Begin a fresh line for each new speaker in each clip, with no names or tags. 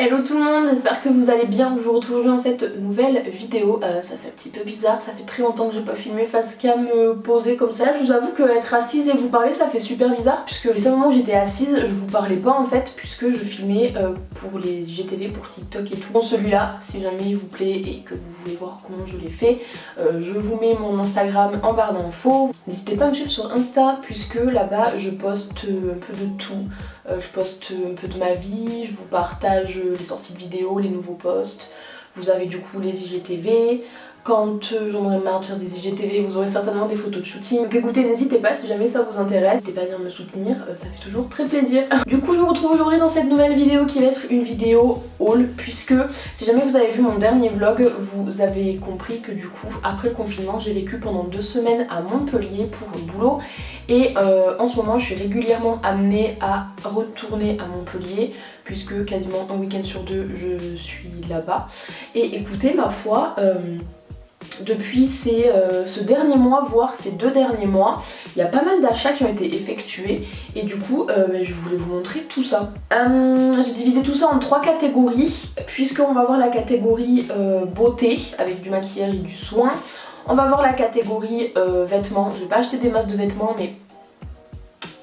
Hello tout le monde, j'espère que vous allez bien. Je vous retrouve dans cette nouvelle vidéo. Ça fait un petit peu bizarre, ça fait très longtemps que j'ai pas filmé face cam posée comme ça. Je vous avoue que être assise et vous parler ça fait super bizarre, puisque les seuls moments où j'étais assise je vous parlais pas en fait, puisque je filmais pour les IGTV, pour TikTok et tout. Bon, celui-là, si jamais il vous plaît et que vous voulez voir comment je l'ai fait, je vous mets mon Instagram en barre d'infos. N'hésitez pas à me suivre sur Insta, puisque là-bas je poste un peu de tout. Je poste un peu de ma vie, je vous partage les sorties de vidéos, les nouveaux posts. Vous avez du coup les IGTV. Quand j'en aurai marre de faire des IGTV, vous aurez certainement des photos de shooting. Donc écoutez, n'hésitez pas si jamais ça vous intéresse. N'hésitez pas à venir me soutenir, ça fait toujours très plaisir. Du coup, je vous retrouve aujourd'hui dans cette nouvelle vidéo qui va être une vidéo haul, puisque si jamais vous avez vu mon dernier vlog, vous avez compris que du coup, après le confinement, j'ai vécu pendant 2 semaines à Montpellier pour le boulot. Et en ce moment, je suis régulièrement amenée à retourner à Montpellier, puisque quasiment un week-end sur 2, je suis là-bas. Et écoutez, ma foi... depuis ce dernier mois, voire ces 2 derniers mois, il y a pas mal d'achats qui ont été effectués et du coup je voulais vous montrer tout ça. J'ai divisé tout ça en 3 catégories, puisqu'on va voir la catégorie beauté avec du maquillage et du soin. On va voir la catégorie vêtements. Je vais pas acheter des masses de vêtements, mais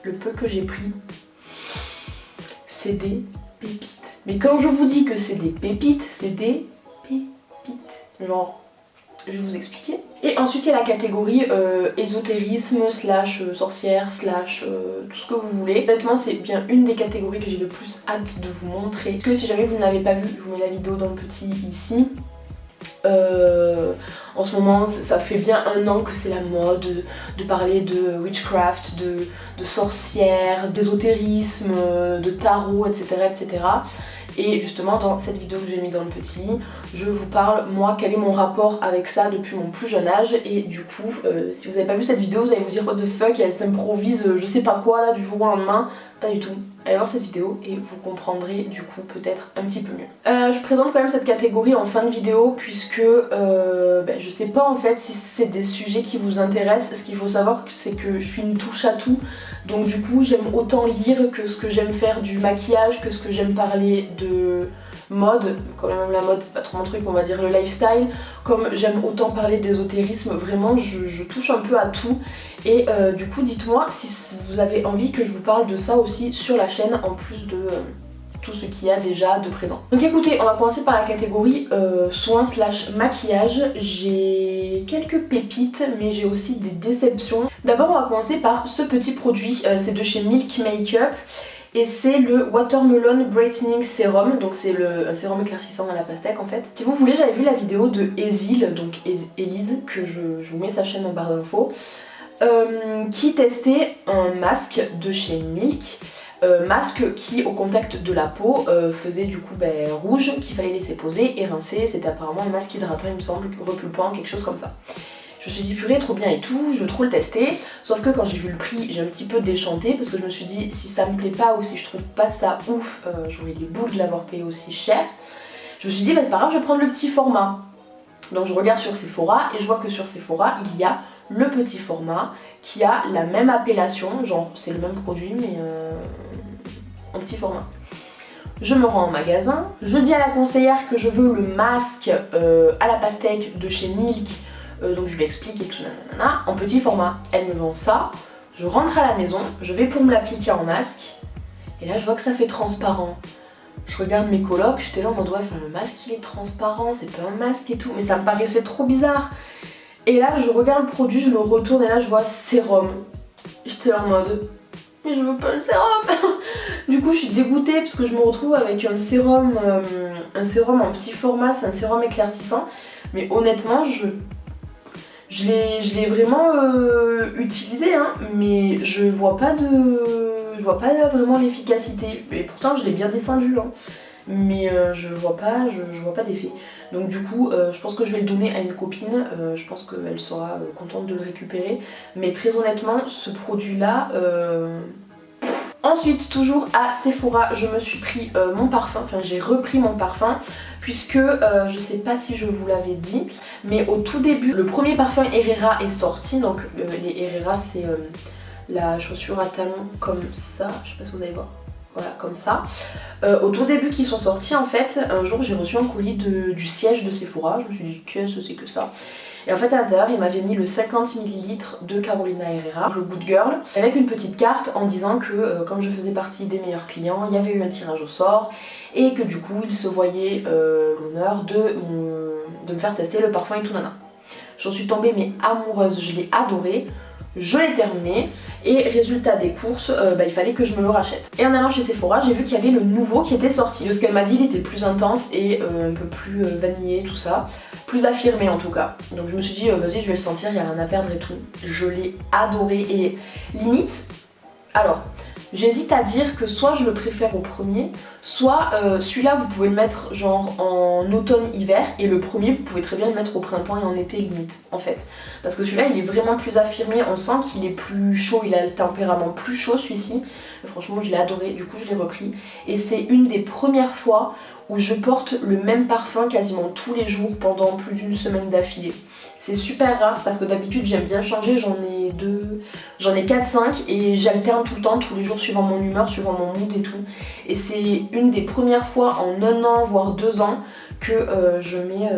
le peu que j'ai pris, c'est des pépites. Mais quand je vous dis que c'est des pépites, c'est des pépites. Genre... je vais vous expliquer. Et ensuite il y a la catégorie ésotérisme slash sorcière slash tout ce que vous voulez. Honnêtement c'est bien une des catégories que j'ai le plus hâte de vous montrer. Parce que si jamais vous ne l'avez pas vu, je vous mets la vidéo dans le petit ici. En ce moment ça fait bien 1 an que c'est la mode de parler de witchcraft, de sorcière, d'ésotérisme, de tarot, etc., etc. Et justement dans cette vidéo que j'ai mis dans le petit, je vous parle moi quel est mon rapport avec ça depuis mon plus jeune âge. Et du coup si vous n'avez pas vu cette vidéo vous allez vous dire what the fuck, elle s'improvise je sais pas quoi là du jour au lendemain. Pas du tout. Allez voir cette vidéo et vous comprendrez du coup peut-être un petit peu mieux. Je présente quand même cette catégorie en fin de vidéo puisque je sais pas en fait si c'est des sujets qui vous intéressent. Ce qu'il faut savoir c'est que je suis une touche à tout. Donc du coup j'aime autant lire que ce que j'aime faire du maquillage, que ce que j'aime parler de mode. Quand même la mode c'est pas trop mon truc, on va dire le lifestyle. Comme j'aime autant parler d'ésotérisme, vraiment je touche un peu à tout. Et du coup dites-moi si vous avez envie que je vous parle de ça aussi sur la chaîne en plus de tout ce qu'il y a déjà de présent. Donc écoutez, on va commencer par la catégorie soins slash maquillage. J'ai quelques pépites mais j'ai aussi des déceptions. D'abord on va commencer par ce petit produit, c'est de chez Milk Makeup. Et c'est le Watermelon Brightening Serum, donc c'est un sérum éclaircissant à la pastèque en fait. Si vous voulez, j'avais vu la vidéo de Ezil, donc Elise, que je vous mets sa chaîne en barre d'infos, qui testait un masque de chez Milk, masque qui au contact de la peau faisait du coup rouge, qu'il fallait laisser poser et rincer. C'était apparemment un masque hydratant il me semble, repulpant, quelque chose comme ça. Je me suis dit purée trop bien et tout, je veux trop le tester. Sauf que quand j'ai vu le prix, j'ai un petit peu déchanté parce que je me suis dit si ça me plaît pas ou si je trouve pas ça ouf, j'aurais les boules de l'avoir payé aussi cher. Je me suis dit c'est pas grave, je vais prendre le petit format. Donc je regarde sur Sephora et je vois que sur Sephora il y a le petit format qui a la même appellation, genre c'est le même produit mais en petit format. Je me rends en magasin, je dis à la conseillère que je veux le masque à la pastèque de chez Milk. Donc je lui explique et tout nanana, en petit format. Elle me vend ça, je rentre à la maison, je vais pour me l'appliquer en masque et là je vois que ça fait transparent. Je regarde mes colocs, j'étais là en mode ouais le masque il est transparent, c'est pas un masque et tout, mais ça me paraissait trop bizarre. Et là je regarde le produit, je le retourne et là je vois sérum. J'étais là en mode mais je veux pas le sérum. Du coup je suis dégoûtée parce que je me retrouve avec un sérum en petit format, c'est un sérum éclaircissant. Mais honnêtement je l'ai vraiment utilisé hein, mais je vois pas vraiment l'efficacité. Et pourtant je l'ai bien descendu hein, mais je vois pas d'effet. Donc du coup je pense que je vais le donner à une copine, je pense qu'elle sera contente de le récupérer. Mais très honnêtement ce produit là... Ensuite, toujours à Sephora, je me suis pris mon parfum, enfin j'ai repris mon parfum, puisque je sais pas si je vous l'avais dit, mais au tout début, le premier parfum Herrera est sorti, donc les Herrera c'est la chaussure à talons comme ça, je sais pas si vous allez voir. voilà comme ça. Au tout début qu'ils sont sortis en fait, un jour j'ai reçu un colis du siège de Sephora, je me suis dit qu'est-ce que c'est que ça? Et en fait à l'intérieur il m'avait mis le 50 ml de Carolina Herrera, le Good Girl, avec une petite carte en disant que comme je faisais partie des meilleurs clients, il y avait eu un tirage au sort et que du coup il se voyait l'honneur de me faire tester le parfum et tout nana. J'en suis tombée mais amoureuse, je l'ai adoré. Je l'ai terminé et résultat des courses, il fallait que je me le rachète. Et en allant chez Sephora, j'ai vu qu'il y avait le nouveau qui était sorti. De ce qu'elle m'a dit, il était plus intense et un peu plus vanillé, tout ça. Plus affirmé en tout cas. Donc je me suis dit, vas-y, je vais le sentir, il n'y a rien à perdre et tout. Je l'ai adoré et limite, alors... J'hésite à dire que soit je le préfère au premier, soit celui-là vous pouvez le mettre genre en automne-hiver et le premier vous pouvez très bien le mettre au printemps et en été limite en fait. Parce que celui-là il est vraiment plus affirmé, on sent qu'il est plus chaud, il a le tempérament plus chaud celui-ci. Franchement je l'ai adoré, du coup je l'ai repris. Et c'est une des premières fois où je porte le même parfum quasiment tous les jours pendant plus d'une semaine d'affilée. C'est super rare parce que d'habitude j'aime bien changer, j'en ai 4-5 et j'alterne tout le temps, tous les jours suivant mon humeur, suivant mon mood et tout. Et c'est une des premières fois en 1 an voire 2 ans que je mets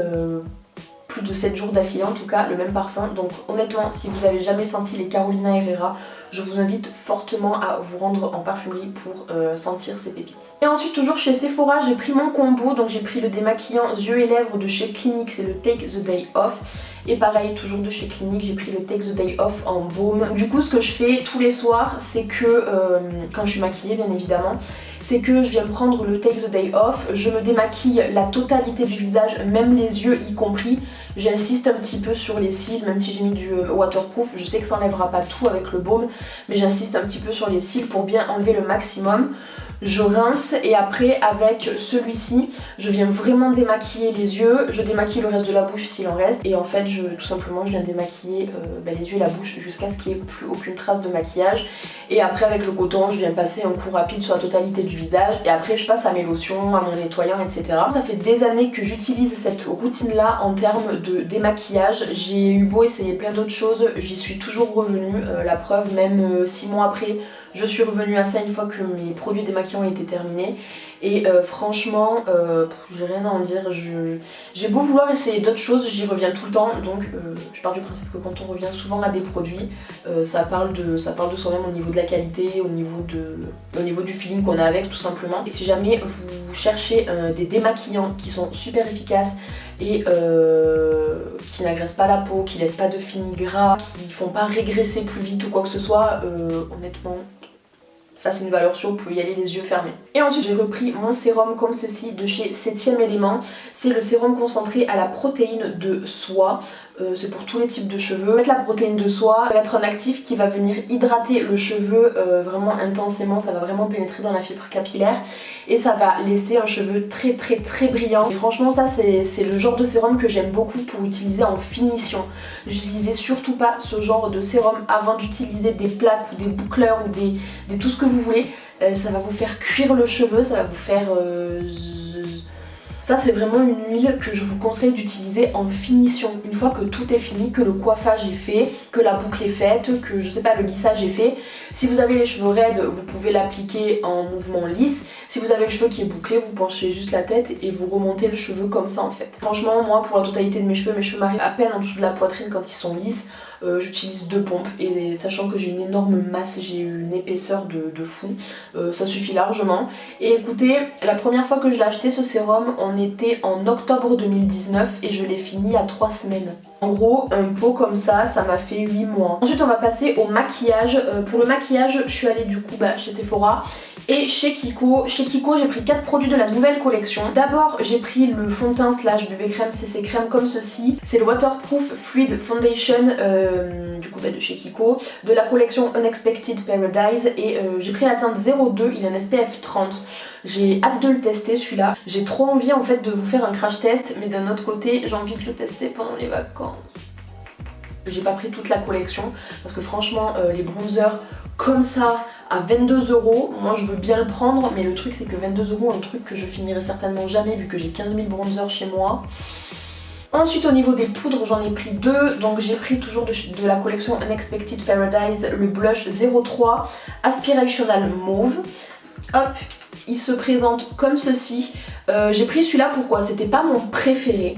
plus de 7 jours d'affilée en tout cas le même parfum. Donc honnêtement si vous avez jamais senti les Carolina Herrera, je vous invite fortement à vous rendre en parfumerie pour sentir ces pépites. Et ensuite toujours chez Sephora j'ai pris mon combo, donc j'ai pris le démaquillant yeux et lèvres de chez Clinique, c'est le Take the Day Off. Et pareil, toujours de chez Clinique, j'ai pris le Take the Day Off en baume. Du coup, ce que je fais tous les soirs, c'est que, quand je suis maquillée bien évidemment, c'est que je viens prendre le Take the Day Off, je me démaquille la totalité du visage, même les yeux y compris. J'insiste un petit peu sur les cils, même si j'ai mis du waterproof, je sais que ça n'enlèvera pas tout avec le baume, mais j'insiste un petit peu sur les cils pour bien enlever le maximum. Je rince et après avec celui-ci je viens vraiment démaquiller les yeux, je démaquille le reste de la bouche s'il en reste et en fait tout simplement je viens démaquiller les yeux et la bouche jusqu'à ce qu'il n'y ait plus aucune trace de maquillage. Et après avec le coton je viens passer un coup rapide sur la totalité du visage et après je passe à mes lotions, à mon nettoyant, etc. Ça fait des années que j'utilise cette routine là en termes de démaquillage. J'ai eu beau essayer plein d'autres choses, j'y suis toujours revenue, la preuve même 6 mois après je suis revenue à ça une fois que mes produits démaquillants étaient terminés. Et franchement, j'ai rien à en dire. J'ai beau vouloir essayer d'autres choses, j'y reviens tout le temps. Donc je pars du principe que quand on revient souvent à des produits, ça parle de soi-même au niveau de la qualité, au niveau du feeling qu'on a avec tout simplement. Et si jamais vous cherchez des démaquillants qui sont super efficaces et qui n'agressent pas la peau, qui laissent pas de fini gras, qui font pas régresser plus vite ou quoi que ce soit, honnêtement... Ça c'est une valeur sûre, vous pouvez y aller les yeux fermés. Et ensuite j'ai repris mon sérum comme ceci de chez 7ème élément. C'est le sérum concentré à la protéine de soie. C'est pour tous les types de cheveux. En fait, la protéine de soie va être un actif qui va venir hydrater le cheveu vraiment intensément. Ça va vraiment pénétrer dans la fibre capillaire et ça va laisser un cheveu très très très brillant. Et franchement ça c'est le genre de sérum que j'aime beaucoup pour utiliser en finition. N'utilisez surtout pas ce genre de sérum avant d'utiliser des plaques ou des boucleurs ou des tout ce que vous voulez. Ça va vous faire cuire le cheveu, ça va vous faire... Ça c'est vraiment une huile que je vous conseille d'utiliser en finition. Une fois que tout est fini, que le coiffage est fait, que la boucle est faite, que je sais pas le lissage est fait. Si vous avez les cheveux raides, vous pouvez l'appliquer en mouvement lisse. Si vous avez le cheveu qui est bouclé, vous penchez juste la tête et vous remontez le cheveu comme ça en fait. Franchement moi pour la totalité de mes cheveux m'arrivent à peine en dessous de la poitrine quand ils sont lisses. J'utilise 2 pompes et sachant que j'ai une énorme masse, j'ai une épaisseur de fou, ça suffit largement. Et écoutez, la première fois que je l'ai acheté ce sérum, on était en octobre 2019 et je l'ai fini à 3 semaines. En gros, un pot comme ça m'a fait 8 mois. Ensuite on va passer au maquillage. Pour le maquillage, je suis allée du coup chez Sephora et chez Kiko. Chez Kiko, j'ai pris 4 produits de la nouvelle collection. D'abord, j'ai pris le fond de teint slash bébé crème CC crème comme ceci. C'est le Waterproof Fluid Foundation du coup de chez Kiko, de la collection Unexpected Paradise et j'ai pris la teinte 02, il a un SPF 30. J'ai hâte de le tester celui-là. J'ai trop envie en fait de vous faire un crash test, mais d'un autre côté j'ai envie de le tester pendant les vacances. J'ai pas pris toute la collection parce que franchement les bronzers comme ça à 22 €, moi je veux bien le prendre, mais le truc c'est que 22 €, un truc que je finirai certainement jamais vu que j'ai 15 000 bronzers chez moi. Ensuite au niveau des poudres j'en ai pris 2, donc j'ai pris toujours de la collection Unexpected Paradise le blush 03 Aspirational Mauve. Hop, il se présente comme ceci. J'ai pris celui-là pourquoi? C'était pas mon préféré.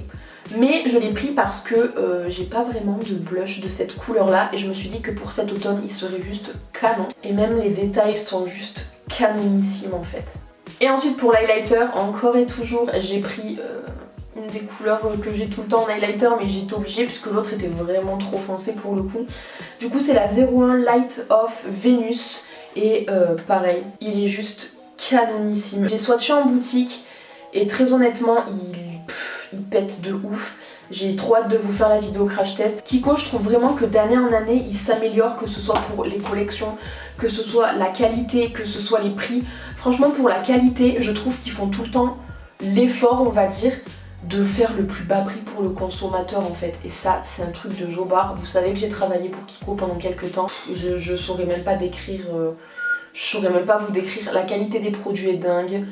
Mais je l'ai pris parce que j'ai pas vraiment de blush de cette couleur là et je me suis dit que pour cet automne il serait juste canon. Et même les détails sont juste canonissimes en fait. Et ensuite pour l'highlighter, encore et toujours, j'ai pris une des couleurs que j'ai tout le temps en highlighter mais j'ai été obligée puisque l'autre était vraiment trop foncé pour le coup. Du coup c'est la 01 Light of Venus et pareil, il est juste canonissime. J'ai swatché en boutique et très honnêtement il pète de ouf. J'ai trop hâte de vous faire la vidéo crash test. Kiko, je trouve vraiment que d'année en année il s'améliore, que ce soit pour les collections, que ce soit la qualité, que ce soit les prix. Franchement pour la qualité je trouve qu'ils font tout le temps l'effort on va dire de faire le plus bas prix pour le consommateur en fait. Et ça c'est un truc de jobard. Vous savez que j'ai travaillé pour Kiko pendant quelques temps. Je saurais même pas décrire... je saurais même pas vous décrire. La qualité des produits est dingue.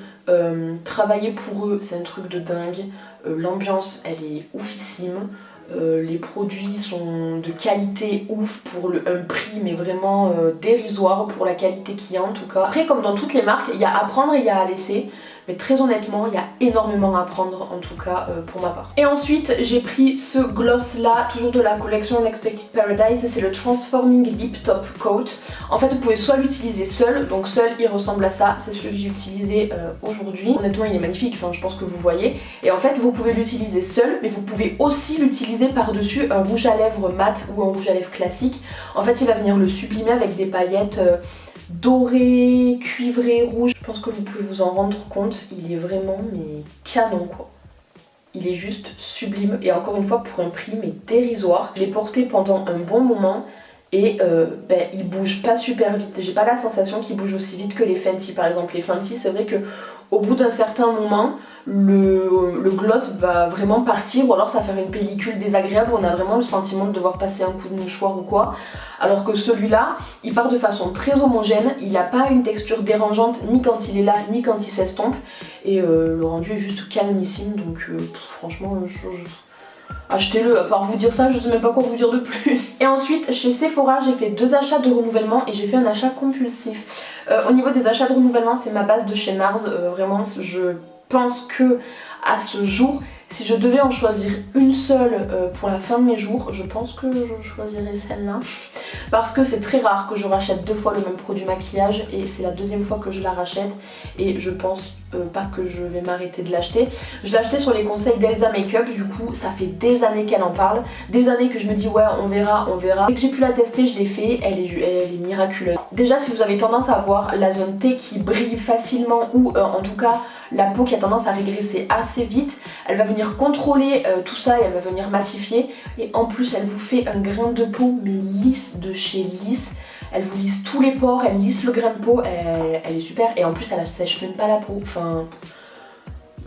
Travailler pour eux c'est un truc de dingue. L'ambiance elle est oufissime. Les produits sont de qualité ouf pour un prix mais vraiment dérisoire pour la qualité qu'il y a en tout cas. Après comme dans toutes les marques il y a à prendre et il y a à laisser. Mais très honnêtement, il y a énormément à prendre en tout cas pour ma part. Et ensuite, j'ai pris ce gloss là, toujours de la collection Unexpected Paradise. C'est le Transforming Lip Top Coat. En fait, vous pouvez soit l'utiliser seul, donc seul il ressemble à ça. C'est celui que j'ai utilisé aujourd'hui. Honnêtement, il est magnifique, enfin je pense que vous voyez. Et en fait, vous pouvez l'utiliser seul, mais vous pouvez aussi l'utiliser par-dessus un rouge à lèvres mat ou un rouge à lèvres classique. En fait, il va venir le sublimer avec des paillettes... doré, cuivré, rouge. Je pense que vous pouvez vous en rendre compte, il est vraiment mais canon quoi. Il est juste sublime et encore une fois pour un prix mais dérisoire. Je l'ai porté pendant un bon moment et il bouge pas super vite. J'ai pas la sensation qu'il bouge aussi vite que les Fenty par exemple. Les Fenty c'est vrai que au bout d'un certain moment le gloss va vraiment partir ou alors ça va faire une pellicule désagréable, on a vraiment le sentiment de devoir passer un coup de mouchoir ou quoi. Alors que celui-là, il part de façon très homogène, il n'a pas une texture dérangeante ni quand il est là ni quand il s'estompe. Et le rendu est juste canonissime donc franchement achetez-le, à part vous dire ça je sais même pas quoi vous dire de plus. Et ensuite chez Sephora j'ai fait 2 achats de renouvellement et j'ai fait un achat compulsif. Au niveau des achats de renouvellement c'est ma base de chez Nars, vraiment je pense que à ce jour si je devais en choisir une seule pour la fin de mes jours, je pense que je choisirais celle-là. Parce que c'est très rare que je rachète 2 fois le même produit maquillage et c'est la 2e fois que je la rachète et je pense pas que je vais m'arrêter de l'acheter. Je l'ai acheté sur les conseils d'Elsa Makeup, du coup ça fait des années qu'elle en parle, des années que je me dis ouais on verra, on verra. Dès que j'ai pu la tester je l'ai fait, elle est miraculeuse. Déjà si vous avez tendance à avoir la zone T qui brille facilement ou en tout cas la peau qui a tendance à régresser assez vite, elle va venir contrôler tout ça et elle va venir matifier et en plus elle vous fait un grain de peau mais lisse de chez lisse. Elle vous lisse tous les pores, elle lisse le grain de peau, elle est super et en plus elle sèche même pas la peau, enfin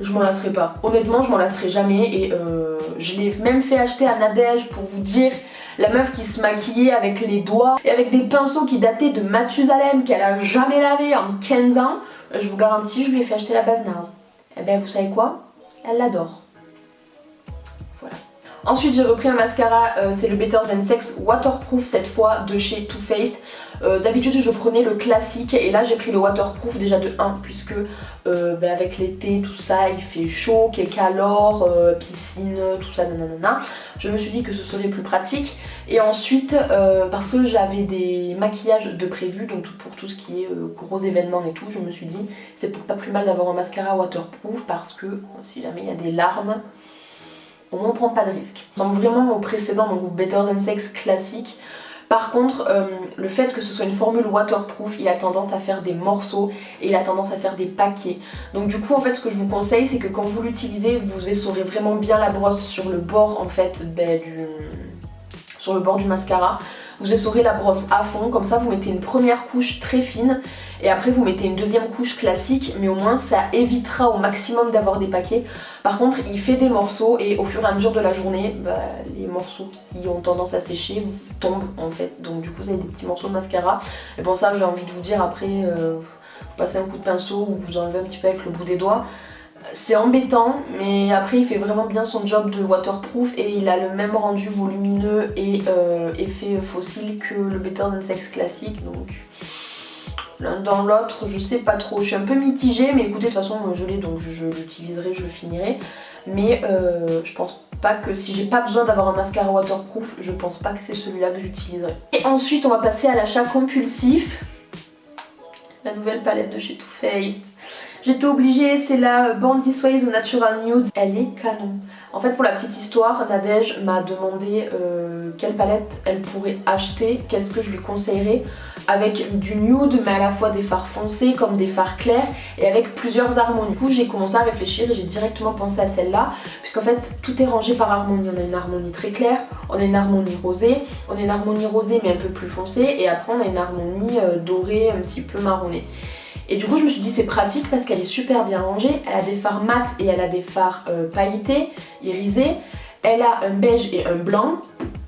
je m'en lasserai pas. Honnêtement je m'en lasserai jamais et je l'ai même fait acheter à Nadège pour vous dire, la meuf qui se maquillait avec les doigts et avec des pinceaux qui dataient de Mathusalem qu'elle a jamais lavé en 15 ans. Je vous garantis, je lui ai fait acheter la base Nars. Et ben vous savez quoi? Elle l'adore. Voilà. Ensuite j'ai repris un mascara, c'est le Better Than Sex Waterproof cette fois de chez Too Faced. D'habitude je prenais le classique et là j'ai pris le waterproof déjà de 1 puisque avec l'été tout ça il fait chaud, kékalor, piscine, tout ça nanana. Je me suis dit que ce serait plus pratique et ensuite parce que j'avais des maquillages de prévu donc pour tout ce qui est gros événements et tout, je me suis dit c'est pas plus mal d'avoir un mascara waterproof parce que si jamais il y a des larmes au moins on prend pas de risque. Donc vraiment au précédent, donc au Better Than Sex classique. Par contre, le fait que ce soit une formule waterproof, il a tendance à faire des morceaux et il a tendance à faire des paquets. Donc du coup, en fait, ce que je vous conseille, c'est que quand vous l'utilisez, vous essorez vraiment bien la brosse sur le bord, en fait, sur le bord du mascara. Vous essorez la brosse à fond, comme ça vous mettez une première couche très fine et après vous mettez une deuxième couche classique, mais au moins ça évitera au maximum d'avoir des paquets. Par contre il fait des morceaux et au fur et à mesure de la journée, les morceaux qui ont tendance à sécher tombent en fait. Donc du coup vous avez des petits morceaux de mascara. Et pour ça j'ai envie de vous dire après, vous passez un coup de pinceau ou vous enlevez un petit peu avec le bout des doigts. C'est embêtant mais après il fait vraiment bien son job de waterproof et il a le même rendu volumineux et effet fossile que le Better Than Sex classique donc L'un dans l'autre, je sais pas trop. Je suis un peu mitigée, mais écoutez, de toute façon, je l'ai donc je l'utiliserai, je le finirai. Mais je pense pas que si j'ai pas besoin d'avoir un mascara waterproof, je pense pas que c'est celui-là que j'utiliserai. Et ensuite, on va passer à l'achat compulsif. La nouvelle palette de chez Too Faced. J'étais obligée, c'est la Born This Way The Natural Nude. Elle est canon. En fait, pour la petite histoire, Nadège m'a demandé quelle palette elle pourrait acheter, qu'est-ce que je lui conseillerais, avec du nude mais à la fois des fards foncés comme des fards clairs et avec plusieurs harmonies. Du coup, j'ai commencé à réfléchir et j'ai directement pensé à celle-là, puisqu'en fait, tout est rangé par harmonie. On a une harmonie très claire, on a une harmonie rosée, on a une harmonie rosée mais un peu plus foncée, et après on a une harmonie dorée, un petit peu marronnée. Et du coup je me suis dit c'est pratique parce qu'elle est super bien rangée, elle a des fards mat et elle a des fards pailletés, irisés, elle a un beige et un blanc,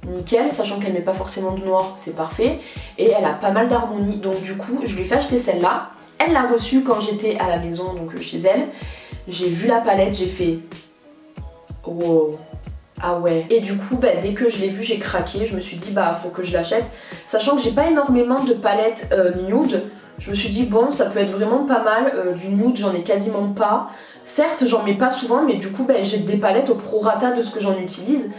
nickel, sachant qu'elle met pas forcément de noir, c'est parfait, et elle a pas mal d'harmonie, donc du coup je lui ai fait acheter celle-là, elle l'a reçue quand j'étais à la maison, donc chez elle, j'ai vu la palette, j'ai fait wow. Ah ouais. Et du coup, dès que je l'ai vue, j'ai craqué. Je me suis dit, faut que je l'achète. Sachant que j'ai pas énormément de palettes nude, je me suis dit, bon, ça peut être vraiment pas mal. Du nude, j'en ai quasiment pas. Certes, j'en mets pas souvent, mais du coup, j'ai des palettes au prorata de ce que j'en utilise.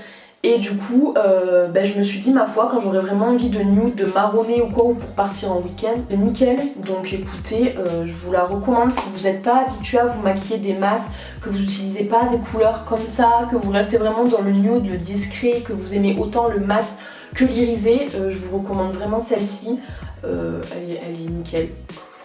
Et du coup, je me suis dit, ma foi, quand j'aurais vraiment envie de nude, de marronner ou quoi, ou pour partir en week-end, c'est nickel. Donc écoutez, je vous la recommande si vous n'êtes pas habitué à vous maquiller des masses, que vous n'utilisez pas des couleurs comme ça, que vous restez vraiment dans le nude, le discret, que vous aimez autant le mat que l'irisé, je vous recommande vraiment celle-ci. Elle est nickel.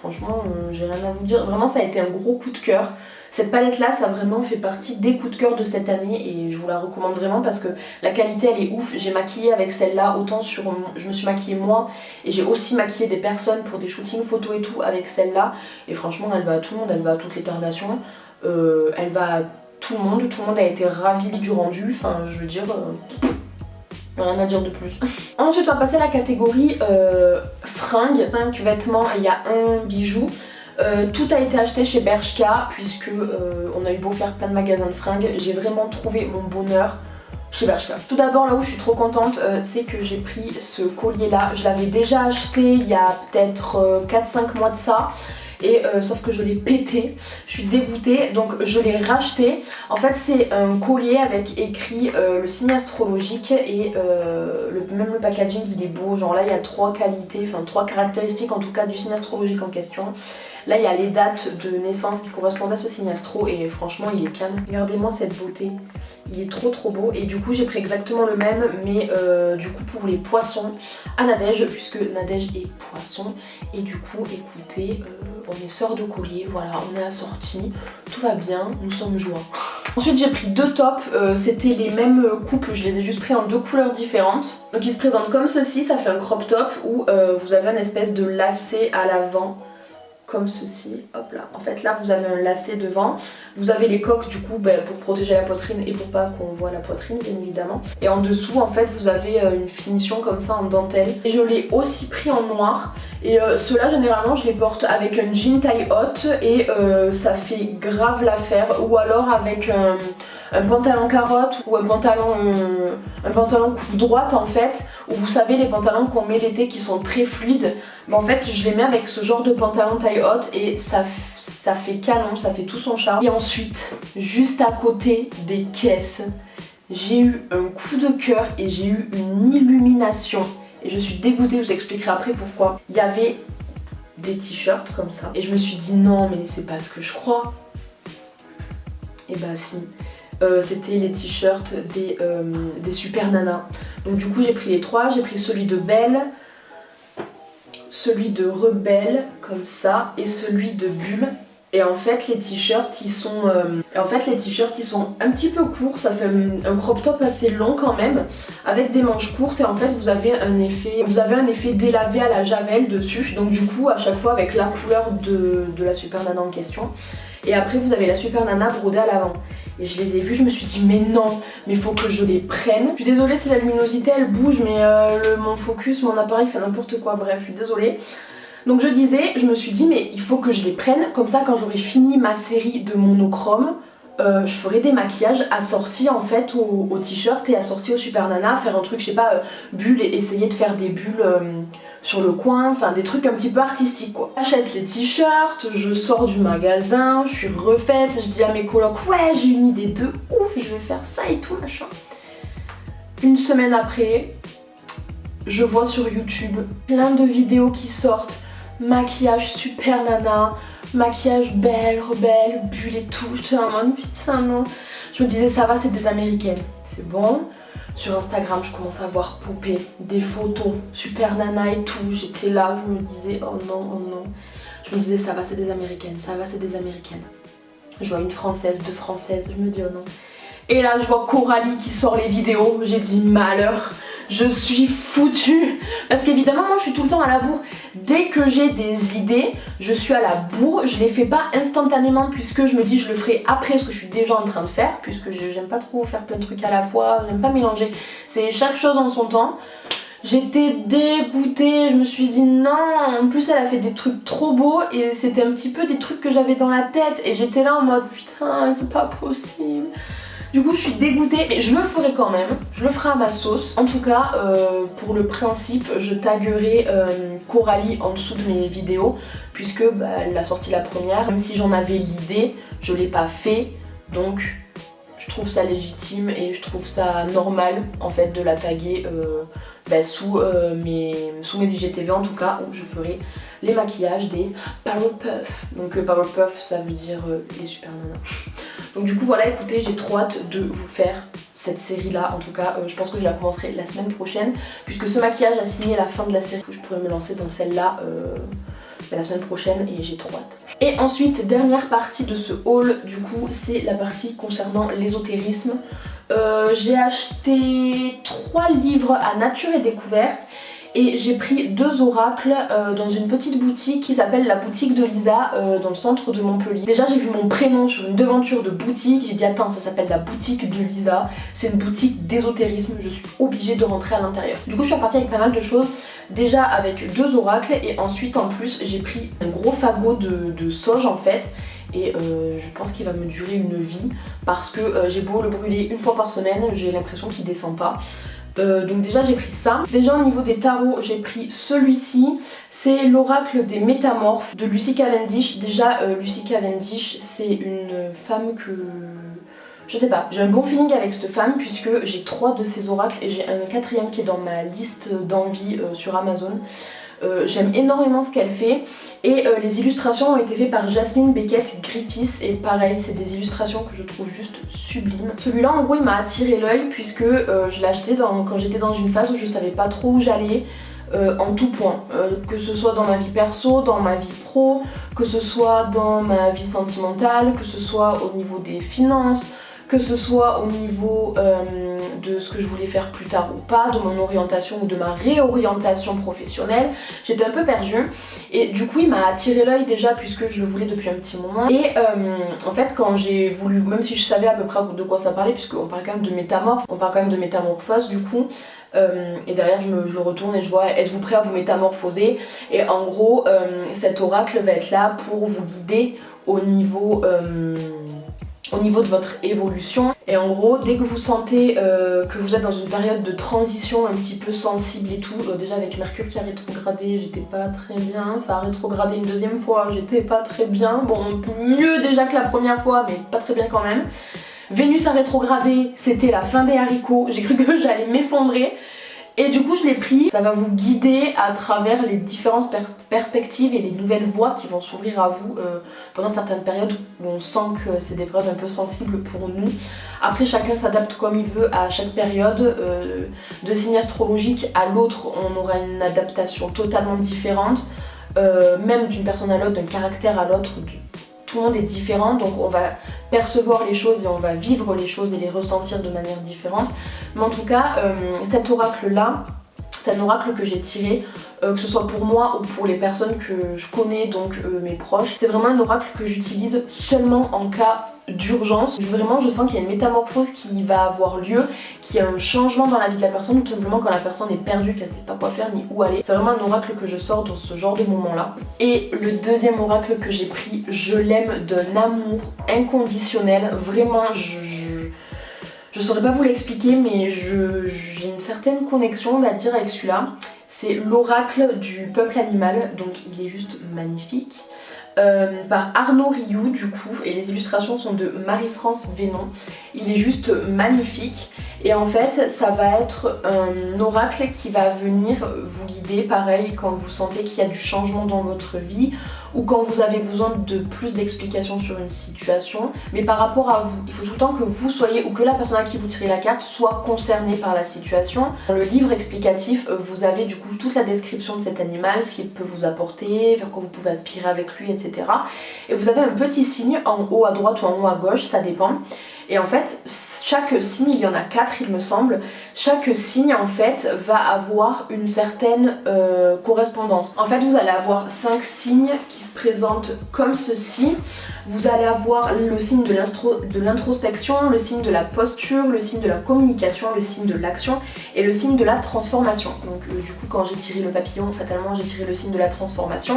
Franchement, j'ai rien à vous dire. Vraiment, ça a été un gros coup de cœur. Cette palette là, ça a vraiment fait partie des coups de cœur de cette année et je vous la recommande vraiment parce que la qualité elle est ouf. J'ai maquillé avec celle-là, autant je me suis maquillée moi et j'ai aussi maquillé des personnes pour des shootings photos et tout avec celle-là. Et franchement, elle va à tout le monde, elle va à toutes les carnations, elle va à tout le monde a été ravi du rendu, enfin je veux dire... rien à dire de plus. Ensuite on va passer à la catégorie fringues, 5 vêtements et il y a un bijou. Tout a été acheté chez Bershka puisque on a eu beau faire plein de magasins de fringues, j'ai vraiment trouvé mon bonheur chez Bershka. Tout d'abord là où je suis trop contente c'est que j'ai pris ce collier là, je l'avais déjà acheté il y a peut-être 4-5 mois de ça. Et sauf que je l'ai pété, je suis dégoûtée, donc je l'ai racheté. En fait c'est un collier avec écrit le signe astrologique et même le packaging il est beau, genre là il y a 3 qualités, enfin 3 caractéristiques en tout cas du signe astrologique en question. Là il y a les dates de naissance qui correspondent à ce signe astro et franchement il est canon. Regardez-moi cette beauté, il est trop beau et du coup j'ai pris exactement le même mais du coup pour les poissons à Nadège puisque Nadège est poisson et du coup écoutez on est sœurs de collier, voilà on est assortis, tout va bien, nous sommes joints. Ensuite j'ai pris 2 tops, c'était les mêmes coupes, je les ai juste pris en 2 couleurs différentes. Donc ils se présentent comme ceci, ça fait un crop top où vous avez une espèce de lacet à l'avant comme ceci, hop là. En fait là vous avez un lacet devant, vous avez les coques du coup pour protéger la poitrine et pour pas qu'on voit la poitrine bien évidemment. Et en dessous en fait vous avez une finition comme ça en dentelle. Et je l'ai aussi pris en noir et ceux-là généralement je les porte avec un jean taille haute et ça fait grave l'affaire, ou alors avec un pantalon carotte ou un pantalon coupe droite en fait, ou vous savez les pantalons qu'on met l'été qui sont très fluides, mais en fait je les mets avec ce genre de pantalon taille haute et ça fait canon, ça fait tout son charme. Et ensuite, juste à côté des caisses, j'ai eu un coup de cœur et j'ai eu une illumination et je suis dégoûtée, je vous expliquerai après pourquoi. Il y avait des t-shirts comme ça et je me suis dit non mais c'est pas ce que je crois. Et bah si. C'était les t-shirts des Super Nana. Donc du coup j'ai pris les 3, j'ai pris celui de Belle, celui de Rebelle comme ça et celui de Bulle. Et en fait les t-shirts ils sont un petit peu courts, ça fait un crop top assez long quand même, avec des manches courtes et en fait vous avez un effet délavé à la javel dessus. Donc du coup à chaque fois avec la couleur de la Super Nana en question. Et après vous avez la Super Nana brodée à l'avant. Et je les ai vus, je me suis dit mais non, mais faut que je les prenne. Je suis désolée si la luminosité elle bouge mais mon focus, mon appareil fait n'importe quoi, bref je suis désolée. Donc je disais, je me suis dit mais il faut que je les prenne, comme ça quand j'aurai fini ma série de monochrome, je ferai des maquillages assortis en fait au t-shirt et assortis au Super Nana, faire un truc je sais pas, bulles et essayer de faire des bulles sur le coin, enfin des trucs un petit peu artistiques quoi. J'achète les t-shirts, je sors du magasin, je suis refaite, je dis à mes colocs ouais j'ai une idée de ouf, je vais faire ça et tout machin. Une semaine après, je vois sur YouTube plein de vidéos qui sortent, maquillage super nana, maquillage belle, rebelle, bulle et tout, j'étais en mode putain non. Je me disais ça va c'est des américaines, c'est bon. Sur Instagram je commence à voir popper des photos super nana et tout, j'étais là, je me disais oh non, oh non. Je me disais ça va c'est des américaines, ça va c'est des américaines. Je vois une française, deux françaises, je me dis oh non. Et là je vois Coralie qui sort les vidéos, j'ai dit malheur, je suis foutue. Parce qu'évidemment moi je suis tout le temps à la bourre. Dès que j'ai des idées, je suis à la bourre, je les fais pas instantanément puisque je me dis je le ferai après ce que je suis déjà en train de faire. Puisque j'aime pas trop faire plein de trucs à la fois, j'aime pas mélanger, c'est chaque chose en son temps. J'étais dégoûtée, je me suis dit non, en plus elle a fait des trucs trop beaux et c'était un petit peu des trucs que j'avais dans la tête et j'étais là en mode putain c'est pas possible. Du coup je suis dégoûtée mais je le ferai quand même, je le ferai à ma sauce. En tout cas pour le principe je taguerai Coralie en dessous de mes vidéos puisque elle a sorti la première. Même si j'en avais l'idée, je l'ai pas fait donc je trouve ça légitime et je trouve ça normal en fait de la taguer sous mes IGTV en tout cas où je ferai les maquillages des Powerpuff. Donc Powerpuff ça veut dire les super nanas. Donc du coup voilà écoutez j'ai trop hâte de vous faire cette série là, en tout cas je pense que je la commencerai la semaine prochaine puisque ce maquillage a signé la fin de la série. Je pourrais me lancer dans celle-là la semaine prochaine et j'ai trop hâte. Et ensuite dernière partie de ce haul du coup c'est la partie concernant l'ésotérisme. J'ai acheté 3 livres à Nature et Découverte et j'ai pris 2 oracles dans une petite boutique qui s'appelle la boutique de Lisa dans le centre de Montpellier. Déjà j'ai vu mon prénom sur une devanture de boutique, j'ai dit attends ça s'appelle la boutique de Lisa, c'est une boutique d'ésotérisme, je suis obligée de rentrer à l'intérieur. Du coup je suis repartie avec pas mal de choses, déjà avec 2 oracles et ensuite en plus j'ai pris un gros fagot de sauge en fait. Et je pense qu'il va me durer une vie parce que j'ai beau le brûler une fois par semaine, j'ai l'impression qu'il descend pas. Donc déjà j'ai pris ça. Déjà au niveau des tarots j'ai pris celui-ci. C'est l'oracle des métamorphes de Lucy Cavendish. Déjà Lucy Cavendish c'est une femme que... Je sais pas, j'ai un bon feeling avec cette femme puisque j'ai 3 de ces oracles et j'ai un 4e qui est dans ma liste d'envie sur Amazon. J'aime énormément ce qu'elle fait et les illustrations ont été faites par Jasmine Beckett Griffiths et pareil c'est des illustrations que je trouve juste sublimes. Celui-là en gros il m'a attiré l'œil puisque je l'ai acheté quand j'étais dans une phase où je savais pas trop où j'allais en tout point, que ce soit dans ma vie perso, dans ma vie pro, que ce soit dans ma vie sentimentale, que ce soit au niveau des finances, que ce soit au niveau de ce que je voulais faire plus tard ou pas, de mon orientation ou de ma réorientation professionnelle. J'étais un peu perdue et du coup il m'a attiré l'œil déjà puisque je le voulais depuis un petit moment. Et en fait quand j'ai voulu, même si je savais à peu près de quoi ça parlait puisqu'on parle quand même de métamorphe, on parle quand même de métamorphose du coup, et derrière je le retourne et je vois êtes-vous prêt à vous métamorphoser, et en gros cet oracle va être là pour vous guider au niveau de votre évolution. Et en gros dès que vous sentez que vous êtes dans une période de transition un petit peu sensible et tout, déjà avec Mercure qui a rétrogradé j'étais pas très bien, ça a rétrogradé une 2e fois, j'étais pas très bien, bon mieux déjà que la première fois mais pas très bien quand même. Vénus a rétrogradé, c'était la fin des haricots, j'ai cru que j'allais m'effondrer. Et du coup je l'ai pris, ça va vous guider à travers les différentes perspectives et les nouvelles voies qui vont s'ouvrir à vous pendant certaines périodes où on sent que c'est des périodes un peu sensibles pour nous. Après chacun s'adapte comme il veut à chaque période, de signe astrologique à l'autre on aura une adaptation totalement différente, même d'une personne à l'autre, d'un caractère à l'autre. Tout le monde est différent donc on va percevoir les choses et on va vivre les choses et les ressentir de manière différente. Mais en tout cas cet oracle là c'est un oracle que j'ai tiré, que ce soit pour moi ou pour les personnes que je connais, donc mes proches. C'est vraiment un oracle que j'utilise seulement en cas d'urgence. Vraiment je sens qu'il y a une métamorphose qui va avoir lieu, qu'il y a un changement dans la vie de la personne, tout simplement quand la personne est perdue, qu'elle sait pas quoi faire ni où aller. C'est vraiment un oracle que je sors dans ce genre de moment là. Et le 2e oracle que j'ai pris, je l'aime d'un amour inconditionnel. Vraiment je saurais pas vous l'expliquer mais j'ai une certaine connexion on va dire avec celui-là. C'est l'oracle du peuple animal, donc il est juste magnifique. Par Arnaud Rioux du coup, et les illustrations sont de Marie-France Vénon. Il est juste magnifique et en fait ça va être un oracle qui va venir vous guider, pareil quand vous sentez qu'il y a du changement dans votre vie ou quand vous avez besoin de plus d'explications sur une situation, mais par rapport à vous. Il faut tout le temps que vous soyez, ou que la personne à qui vous tirez la carte soit concernée par la situation. Dans le livre explicatif, vous avez du coup toute la description de cet animal, ce qu'il peut vous apporter, vers quoi vous pouvez aspirer avec lui, etc. Et vous avez un petit signe en haut à droite ou en haut à gauche, ça dépend. Et en fait, chaque signe, il y en a 4 il me semble, chaque signe en fait va avoir une certaine correspondance. En fait, vous allez avoir 5 signes qui se présentent comme ceci. Vous allez avoir le signe de l'introspection, le signe de la posture, le signe de la communication, le signe de l'action et le signe de la transformation. Donc du coup quand j'ai tiré le papillon, fatalement j'ai tiré le signe de la transformation.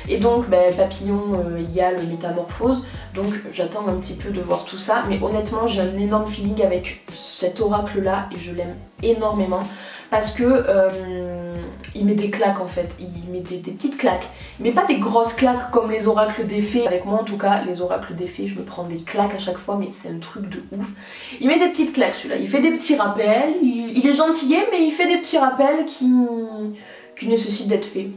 Et donc papillon égale métamorphose. Donc j'attends un petit peu de voir tout ça. Mais honnêtement j'ai un énorme feeling avec cet oracle là et je l'aime énormément. Parce que il met des claques en fait, il met des petites claques. Il met pas des grosses claques comme les oracles des fées. Avec moi en tout cas, les oracles des fées, je me prends des claques à chaque fois, mais c'est un truc de ouf. Il met des petites claques celui-là, il fait des petits rappels, il est gentillet, mais il fait des petits rappels qui nécessitent d'être faits.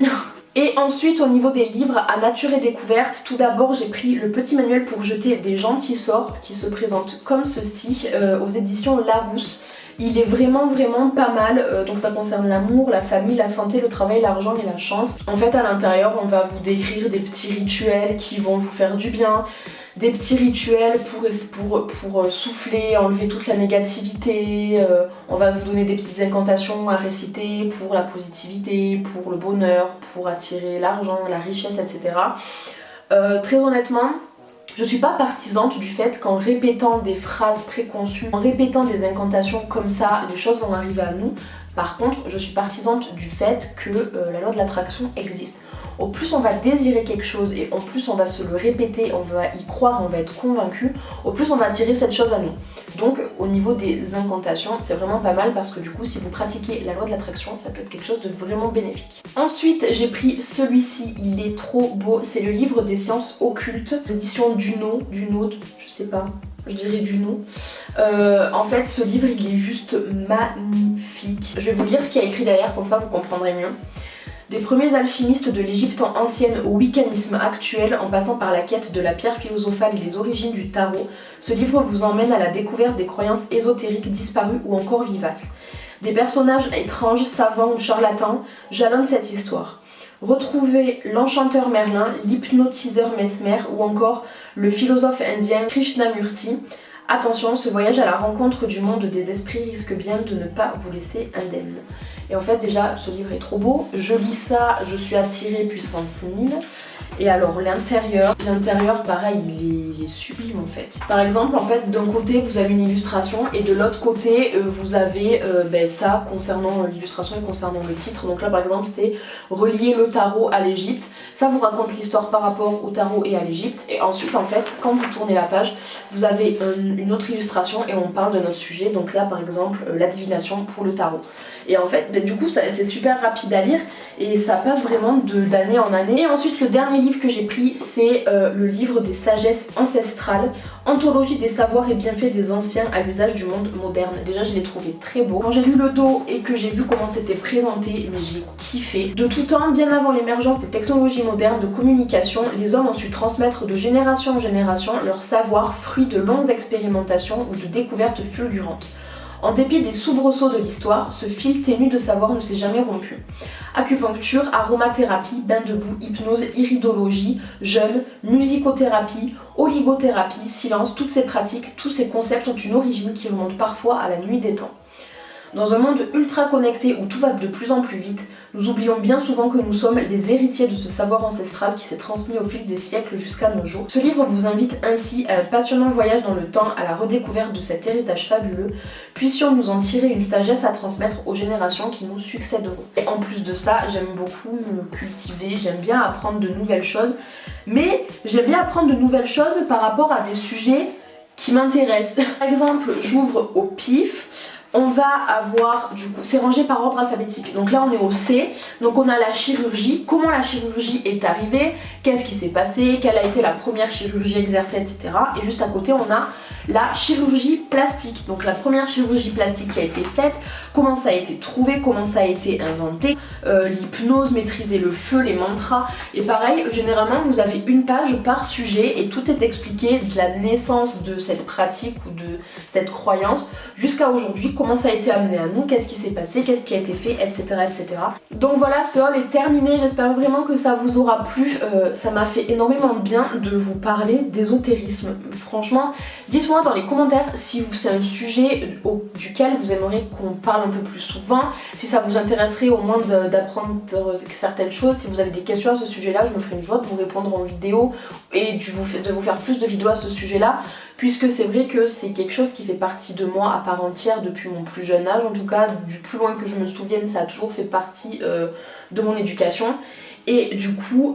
Et ensuite au niveau des livres à nature et découverte, tout d'abord j'ai pris le petit manuel pour jeter des gentils sorts qui se présentent comme ceci aux éditions Larousse. Il est vraiment pas mal, donc ça concerne l'amour, la famille, la santé, le travail, l'argent et la chance. En fait à l'intérieur on va vous décrire des petits rituels qui vont vous faire du bien, des petits rituels pour souffler, enlever toute la négativité, on va vous donner des petites incantations à réciter pour la positivité, pour le bonheur, pour attirer l'argent, la richesse, etc. Très honnêtement, je suis pas partisante du fait qu'en répétant des phrases préconçues, en répétant des incantations comme ça, les choses vont arriver à nous. Par contre, je suis partisante du fait que la loi de l'attraction existe. Au plus on va désirer quelque chose et au plus on va se le répéter, on va y croire, on va être convaincu, au plus on va attirer cette chose à nous. Donc au niveau des incantations, c'est vraiment pas mal parce que du coup si vous pratiquez la loi de l'attraction, ça peut être quelque chose de vraiment bénéfique. Ensuite j'ai pris celui-ci, il est trop beau, c'est le livre des sciences occultes, édition Duno, je sais pas. Je dirais Duno. En fait ce livre il est juste magnifique. Je vais vous lire ce qu'il y a écrit derrière, comme ça vous comprendrez mieux. Des premiers alchimistes de l'Égypte ancienne au wiccanisme actuel, en passant par la quête de la pierre philosophale et les origines du tarot, ce livre vous emmène à la découverte des croyances ésotériques disparues ou encore vivaces. Des personnages étranges, savants ou charlatans jalonnent cette histoire. Retrouvez l'enchanteur Merlin, l'hypnotiseur Mesmer ou encore le philosophe indien Krishnamurti. Attention, ce voyage à la rencontre du monde des esprits risque bien de ne pas vous laisser indemne. Et en fait déjà ce livre est trop beau, je lis ça, je suis attirée puissance 1000. Et alors l'intérieur pareil il est sublime en fait. Par exemple en fait d'un côté vous avez une illustration et de l'autre côté vous avez ça concernant l'illustration et concernant le titre. Donc là par exemple c'est relier le tarot à l'Égypte. Ça vous raconte l'histoire par rapport au tarot et à l'Égypte. Et ensuite en fait quand vous tournez la page vous avez une autre illustration et on parle de notre sujet. Donc là par exemple la divination pour le tarot. Et en fait du coup c'est super rapide à lire et ça passe vraiment d'année en année. Et ensuite le dernier livre que j'ai pris c'est le livre des sagesses ancestrales, anthologie des savoirs et bienfaits des anciens à l'usage du monde moderne. Déjà je l'ai trouvé très beau. Quand j'ai lu le dos et que j'ai vu comment c'était présenté, mais j'ai kiffé. De tout temps, bien avant l'émergence des technologies modernes de communication, les hommes ont su transmettre de génération en génération leur savoir, fruit de longues expérimentations ou de découvertes fulgurantes. En dépit des soubresauts de l'histoire, ce fil ténu de savoir ne s'est jamais rompu. Acupuncture, aromathérapie, bain de boue, hypnose, iridologie, jeûne, musicothérapie, oligothérapie, silence, toutes ces pratiques, tous ces concepts ont une origine qui remonte parfois à la nuit des temps. Dans un monde ultra connecté où tout va de plus en plus vite, nous oublions bien souvent que nous sommes les héritiers de ce savoir ancestral qui s'est transmis au fil des siècles jusqu'à nos jours. Ce livre vous invite ainsi à un passionnant voyage dans le temps, à la redécouverte de cet héritage fabuleux. Puissions-nous en tirer une sagesse à transmettre aux générations qui nous succéderont. Et en plus de ça, j'aime beaucoup me cultiver, j'aime bien apprendre de nouvelles choses, mais j'aime bien apprendre de nouvelles choses par rapport à des sujets qui m'intéressent. Par exemple, j'ouvre au pif. on va avoir, du coup, c'est rangé par ordre alphabétique. Donc là on est au C, donc on a la chirurgie, comment la chirurgie est arrivée, qu'est-ce qui s'est passé, quelle a été la première chirurgie exercée, etc. Et juste à côté on a la chirurgie plastique, donc la première chirurgie plastique qui a été faite, comment ça a été trouvé, comment ça a été inventé, l'hypnose, maîtriser le feu, les mantras. Et pareil, généralement vous avez une page par sujet et tout est expliqué de la naissance de cette pratique ou de cette croyance jusqu'à aujourd'hui, comment ça a été amené à nous, qu'est-ce qui s'est passé, qu'est-ce qui a été fait, etc. etc. Donc voilà, ce haul est terminé, j'espère vraiment que ça vous aura plu. Ça m'a fait énormément de bien de vous parler d'ésotérisme. Franchement, dites-moi dans les commentaires si c'est un sujet duquel vous aimeriez qu'on parle un peu plus souvent, si ça vous intéresserait au moins d'apprendre certaines choses. Si vous avez des questions à ce sujet-là, je me ferai une joie de vous répondre en vidéo et de vous faire plus de vidéos à ce sujet-là, puisque c'est vrai que c'est quelque chose qui fait partie de moi à part entière depuis mon plus jeune âge. En tout cas, du plus loin que je me souvienne, ça a toujours fait partie de mon éducation. Et du coup,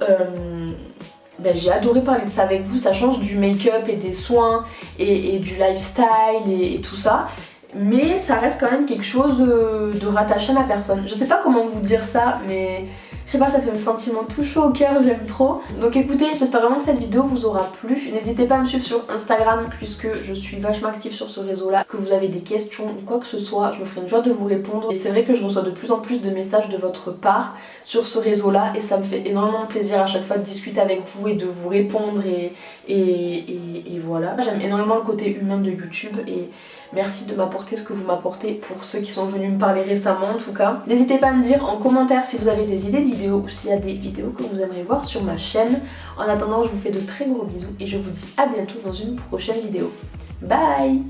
j'ai adoré parler de ça avec vous. Ça change du make-up et des soins et du lifestyle et tout ça, mais ça reste quand même quelque chose de rattaché à ma personne. Je sais pas comment vous dire ça, mais je sais pas, ça fait un sentiment tout chaud au cœur, j'aime trop. Donc écoutez, j'espère vraiment que cette vidéo vous aura plu. N'hésitez pas à me suivre sur Instagram puisque je suis vachement active sur ce réseau là. Que vous avez des questions ou quoi que ce soit, je me ferai une joie de vous répondre. Et c'est vrai que je reçois de plus en plus de messages de votre part sur ce réseau là et ça me fait énormément plaisir à chaque fois de discuter avec vous et de vous répondre et voilà. J'aime énormément le côté humain de YouTube et merci de m'apporter ce que vous m'apportez pour ceux qui sont venus me parler récemment en tout cas. N'hésitez pas à me dire en commentaire si vous avez des idées de vidéos ou s'il y a des vidéos que vous aimeriez voir sur ma chaîne. En attendant, je vous fais de très gros bisous et je vous dis à bientôt dans une prochaine vidéo. Bye!